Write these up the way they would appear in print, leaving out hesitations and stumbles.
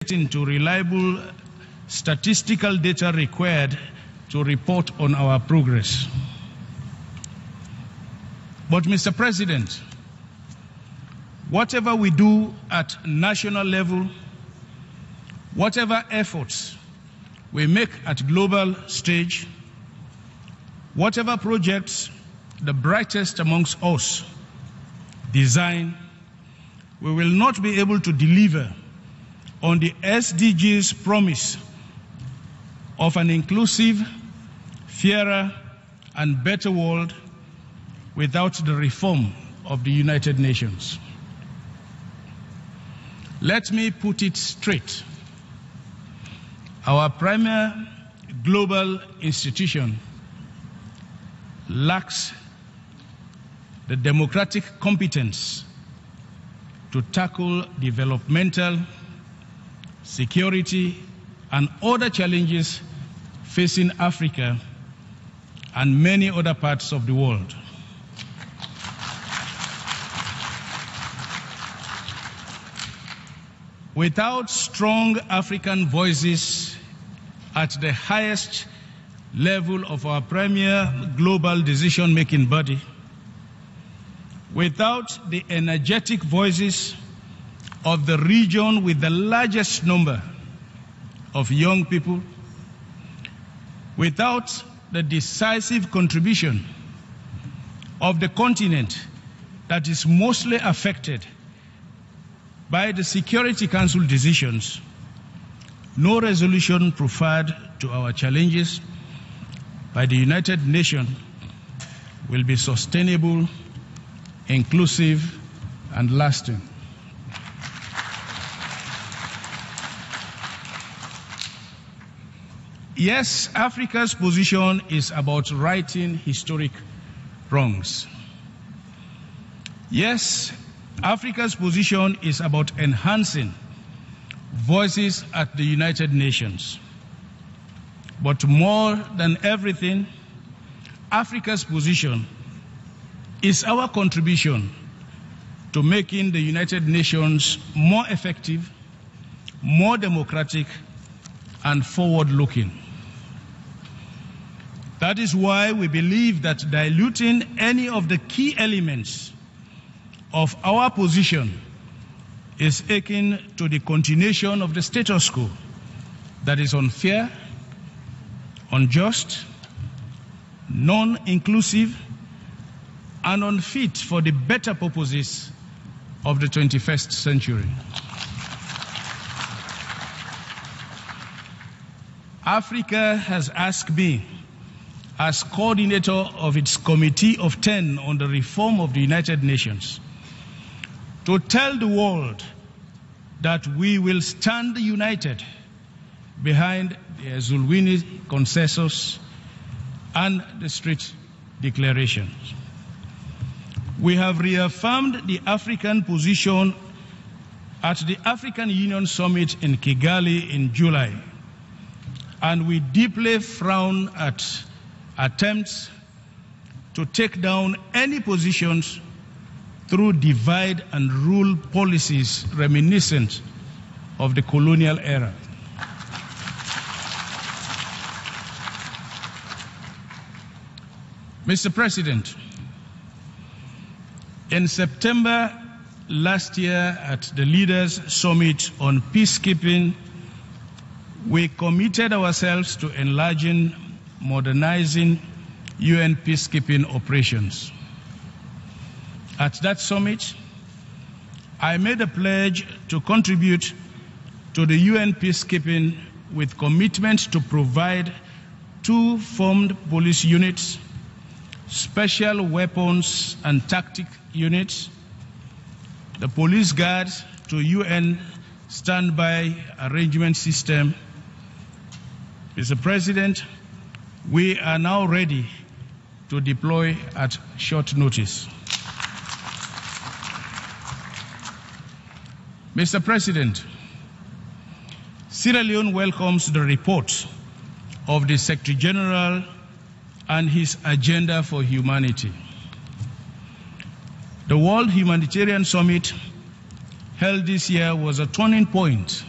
to reliable statistical data required to report on our progress. But, Mr. President, whatever we do at national level, whatever efforts we make at global stage, whatever projects the brightest amongst us design, we will not be able to deliver on the SDGs promise of an inclusive, fairer, and better world without the reform of the United Nations. Let me put it straight. Our premier global institution lacks the democratic competence to tackle developmental, security, and other challenges facing Africa and many other parts of the world. Without strong African voices at the highest level of our premier global decision-making body, without the energetic voices of the region with the largest number of young people, without the decisive contribution of the continent that is mostly affected by the Security Council decisions, no resolution preferred to our challenges by the United Nations will be sustainable, inclusive, and lasting. Yes, Africa's position is about righting historic wrongs. Yes, Africa's position is about enhancing voices at the United Nations. But more than everything, Africa's position is our contribution to making the United Nations more effective, more democratic, and forward-looking. That is why we believe that diluting any of the key elements of our position is akin to the continuation of the status quo that is unfair, unjust, non-inclusive, and unfit for the better purposes of the 21st century. Africa has asked me, as coordinator of its Committee of 10 on the reform of the United Nations, to tell the world that we will stand united behind the Ezulwini consensus and the Street declarations. We have reaffirmed the African position at the African Union Summit in Kigali in July, and we deeply frown at attempts to take down any positions through divide and rule policies reminiscent of the colonial era. Mr. President, in September last year at the Leaders' Summit on Peacekeeping, we committed ourselves to enlarging, modernizing UN peacekeeping operations. At that summit, I made a pledge to contribute to the UN peacekeeping with commitment to provide 2 formed police units, special weapons and tactic units, the police guard to UN standby arrangement system. Mr. President, we are now ready to deploy at short notice. Mr. President, Sierra Leone welcomes the report of the Secretary General and his agenda for humanity. The World Humanitarian Summit held this year was a turning point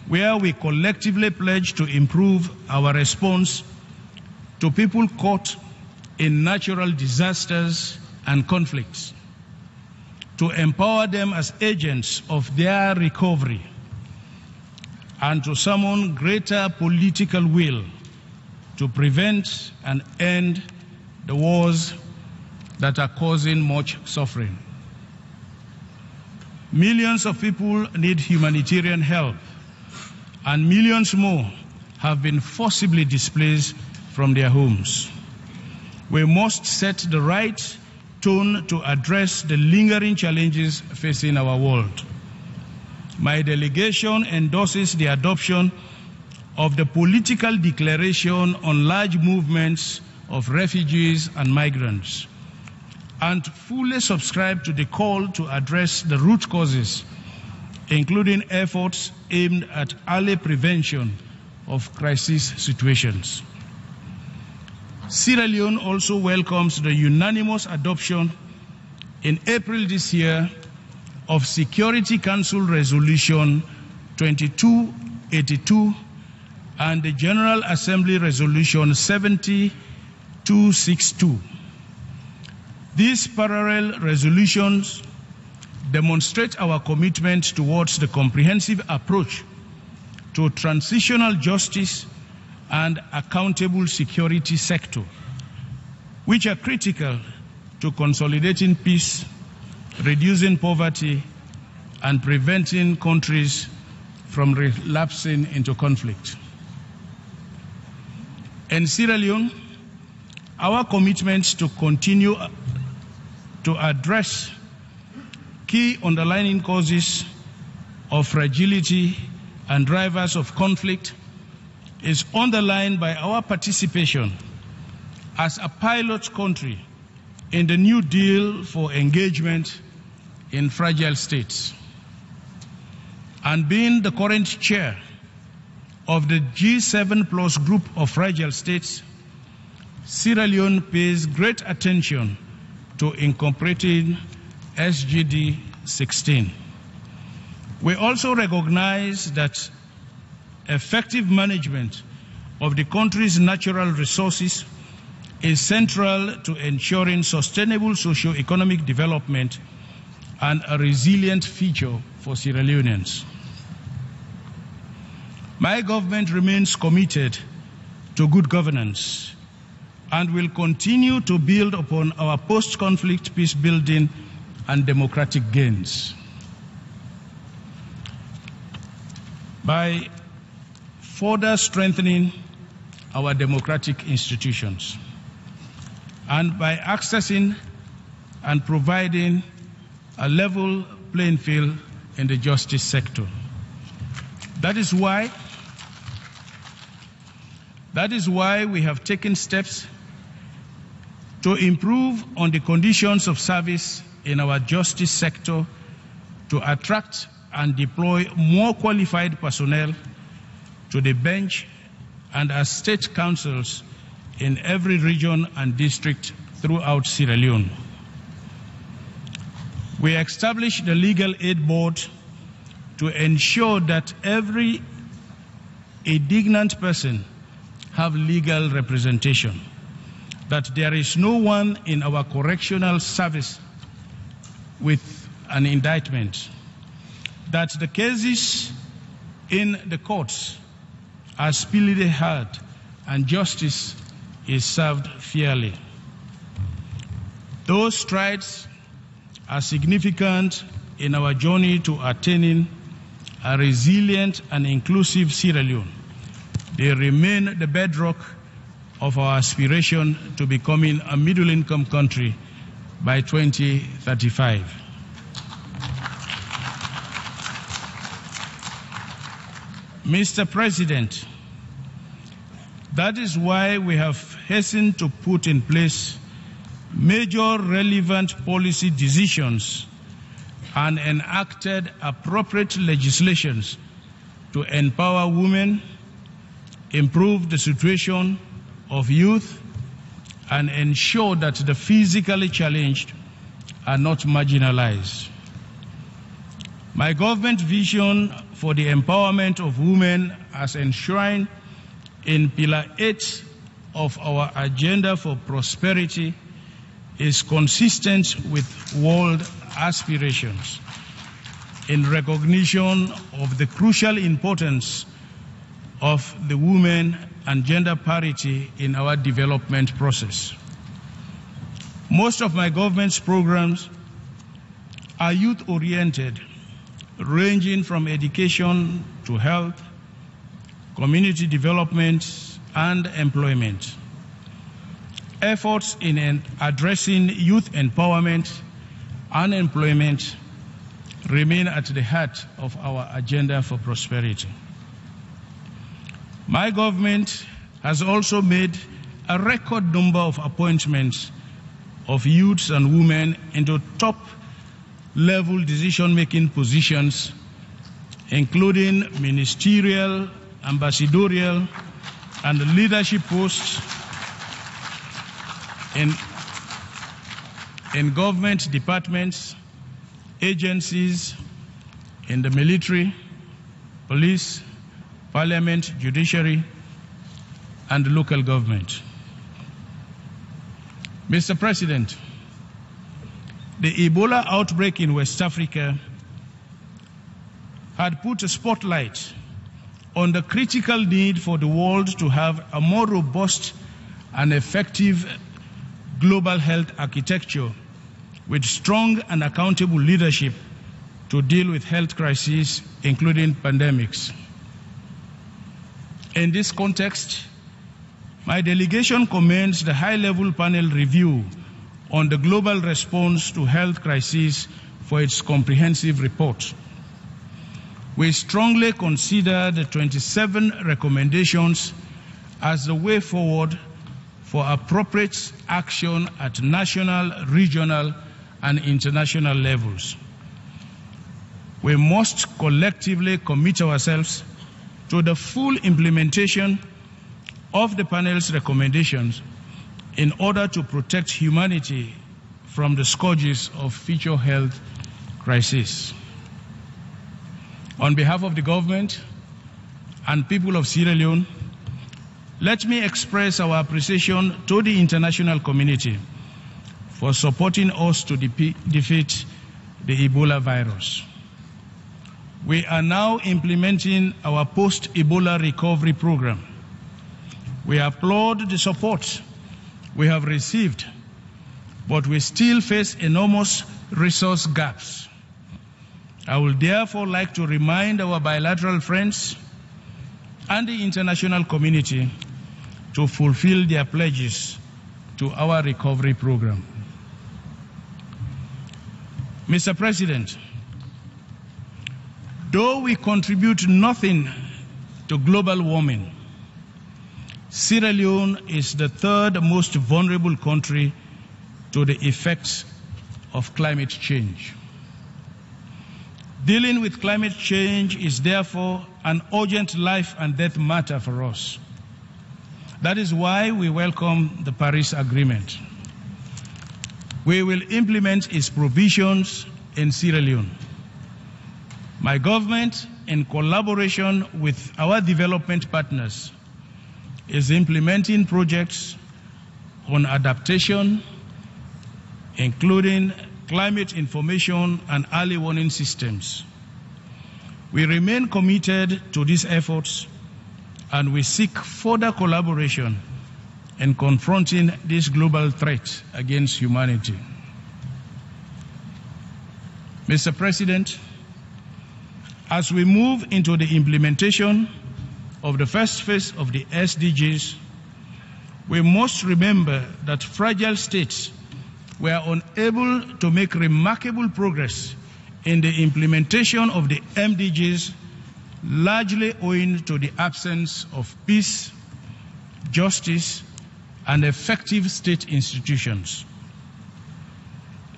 where we collectively pledge to improve our response to people caught in natural disasters and conflicts, to empower them as agents of their recovery, and to summon greater political will to prevent and end the wars that are causing much suffering. Millions of people need humanitarian help, and millions more have been forcibly displaced from their homes. We must set the right tone to address the lingering challenges facing our world. My delegation endorses the adoption of the political declaration on large movements of refugees and migrants, and fully subscribe to the call to address the root causes, including efforts aimed at early prevention of crisis situations. Sierra Leone also welcomes the unanimous adoption in April this year of Security Council Resolution 2282 and the General Assembly Resolution 70262. These parallel resolutions demonstrate our commitment towards the comprehensive approach to transitional justice and accountable security sector, which are critical to consolidating peace, reducing poverty, and preventing countries from relapsing into conflict. In Sierra Leone, our commitment to continue to address key underlying causes of fragility and drivers of conflict is underlined by our participation as a pilot country in the New Deal for engagement in fragile states. And being the current chair of the G7 Plus group of fragile states, Sierra Leone pays great attention to incorporating SGD 16. We also recognize that effective management of the country's natural resources is central to ensuring sustainable socio-economic development and a resilient future for Sierra Leoneans. My government remains committed to good governance and will continue to build upon our post-conflict peace building and democratic gains. By further strengthening our democratic institutions and by accessing and providing a level playing field in the justice sector. That is why we have taken steps to improve on the conditions of service in our justice sector to attract and deploy more qualified personnel to the bench and as state councils in every region and district throughout Sierra Leone. We established the Legal Aid Board to ensure that every indignant person have legal representation, that there is no one in our correctional service with an indictment, that the cases in the courts are speedily heard and justice is served fairly. Those strides are significant in our journey to attaining a resilient and inclusive Sierra Leone. They remain the bedrock of our aspiration to becoming a middle-income country by 2035. Mr. President, that is why we have hastened to put in place major relevant policy decisions and enacted appropriate legislations to empower women, improve the situation of youth, and ensure that the physically challenged are not marginalized. My government vision for the empowerment of women as enshrined in Pillar 8 of our Agenda for Prosperity is consistent with world aspirations in recognition of the crucial importance of the women and gender parity in our development process. Most of my government's programs are youth-oriented, ranging from education to health, community development, and employment. Efforts in addressing youth empowerment and employment remain at the heart of our agenda for prosperity. My government has also made a record number of appointments of youths and women into top-level decision-making positions, including ministerial, ambassadorial, and leadership posts in government departments, agencies, in the military, police, parliament, judiciary, and local government. Mr. President, the Ebola outbreak in West Africa had put a spotlight on the critical need for the world to have a more robust and effective global health architecture with strong and accountable leadership to deal with health crises, including pandemics. In this context, my delegation commends the high-level panel review on the global response to health crises for its comprehensive report. We strongly consider the 27 recommendations as the way forward for appropriate action at national, regional, and international levels. We must collectively commit ourselves to the full implementation of the panel's recommendations in order to protect humanity from the scourges of future health crises. On behalf of the government and people of Sierra Leone, let me express our appreciation to the international community for supporting us to defeat the Ebola virus. We are now implementing our post-Ebola recovery program. We applaud the support we have received, but we still face enormous resource gaps. I would therefore like to remind our bilateral friends and the international community to fulfill their pledges to our recovery program. Mr. President, though we contribute nothing to global warming, Sierra Leone is the third most vulnerable country to the effects of climate change. Dealing with climate change is therefore an urgent life and death matter for us. That is why we welcome the Paris Agreement. We will implement its provisions in Sierra Leone. My government, in collaboration with our development partners, is implementing projects on adaptation, including climate information and early warning systems. We remain committed to these efforts, and we seek further collaboration in confronting this global threat against humanity. Mr. President, as we move into the implementation of the first phase of the SDGs, we must remember that fragile states were unable to make remarkable progress in the implementation of the MDGs, largely owing to the absence of peace, justice, and effective state institutions.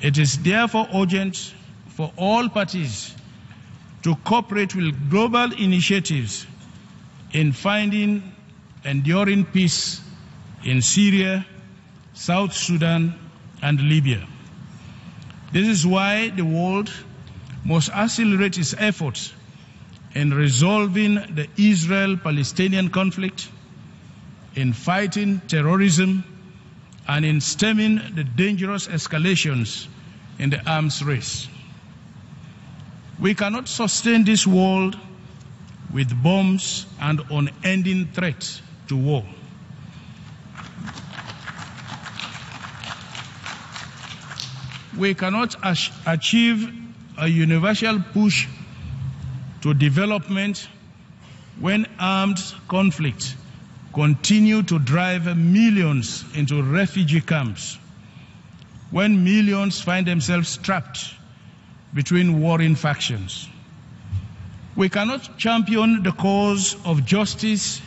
It is therefore urgent for all parties to cooperate with global initiatives in finding enduring peace in Syria, South Sudan, and Libya. This is why the world must accelerate its efforts in resolving the Israel-Palestinian conflict, in fighting terrorism, and in stemming the dangerous escalations in the arms race. We cannot sustain this world with bombs and unending threats to war. We cannot achieve a universal push to development when armed conflict continue to drive millions into refugee camps, when millions find themselves trapped between warring factions. We cannot champion the cause of justice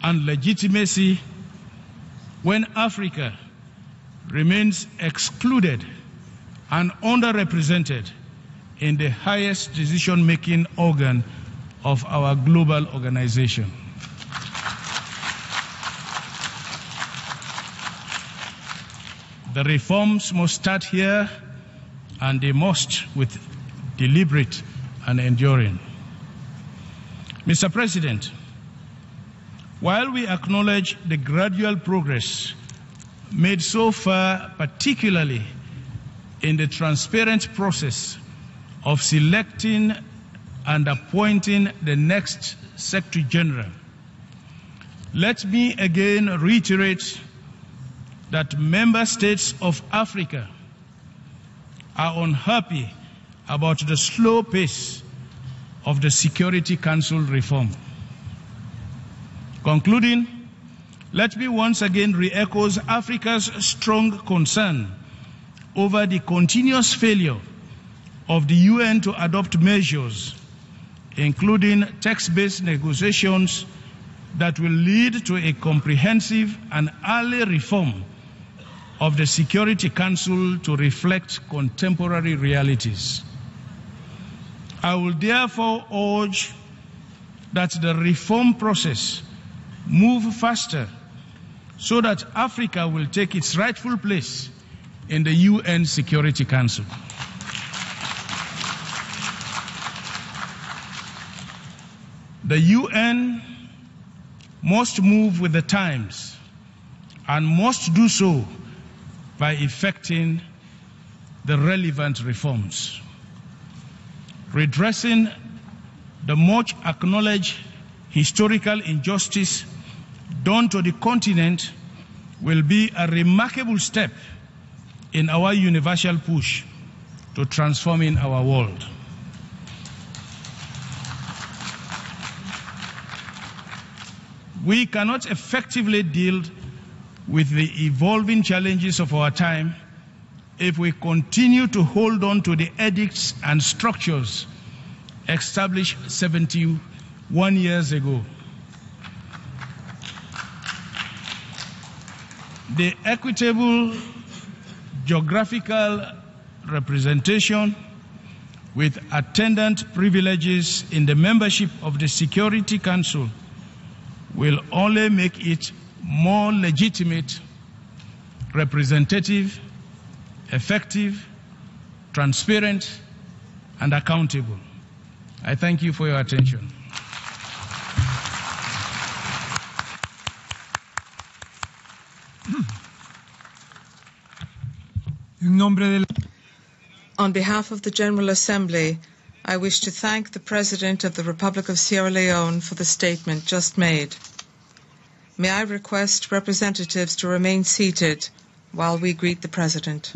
and legitimacy when Africa remains excluded and underrepresented in the highest decision-making organ of our global organization. The reforms must start here, and they must with deliberate and enduring. Mr. President, while we acknowledge the gradual progress made so far, particularly in the transparent process of selecting and appointing the next Secretary General, let me again reiterate that member states of Africa are unhappy about the slow pace of the Security Council reform. Concluding, let me once again re-echo Africa's strong concern over the continuous failure of the UN to adopt measures, including text-based negotiations that will lead to a comprehensive and early reform of the Security Council to reflect contemporary realities. I will therefore urge that the reform process move faster so that Africa will take its rightful place in the UN Security Council. The UN must move with the times and must do so by effecting the relevant reforms. Redressing the much acknowledged historical injustice done to the continent will be a remarkable step in our universal push to transforming our world. We cannot effectively deal with the evolving challenges of our time if we continue to hold on to the edicts and structures established 71 years ago. The equitable geographical representation with attendant privileges in the membership of the Security Council will only make it more legitimate, representative, effective, transparent, and accountable. I thank you for your attention. On behalf of the General Assembly, I wish to thank the President of the Republic of Sierra Leone for the statement just made. May I request representatives to remain seated while we greet the President.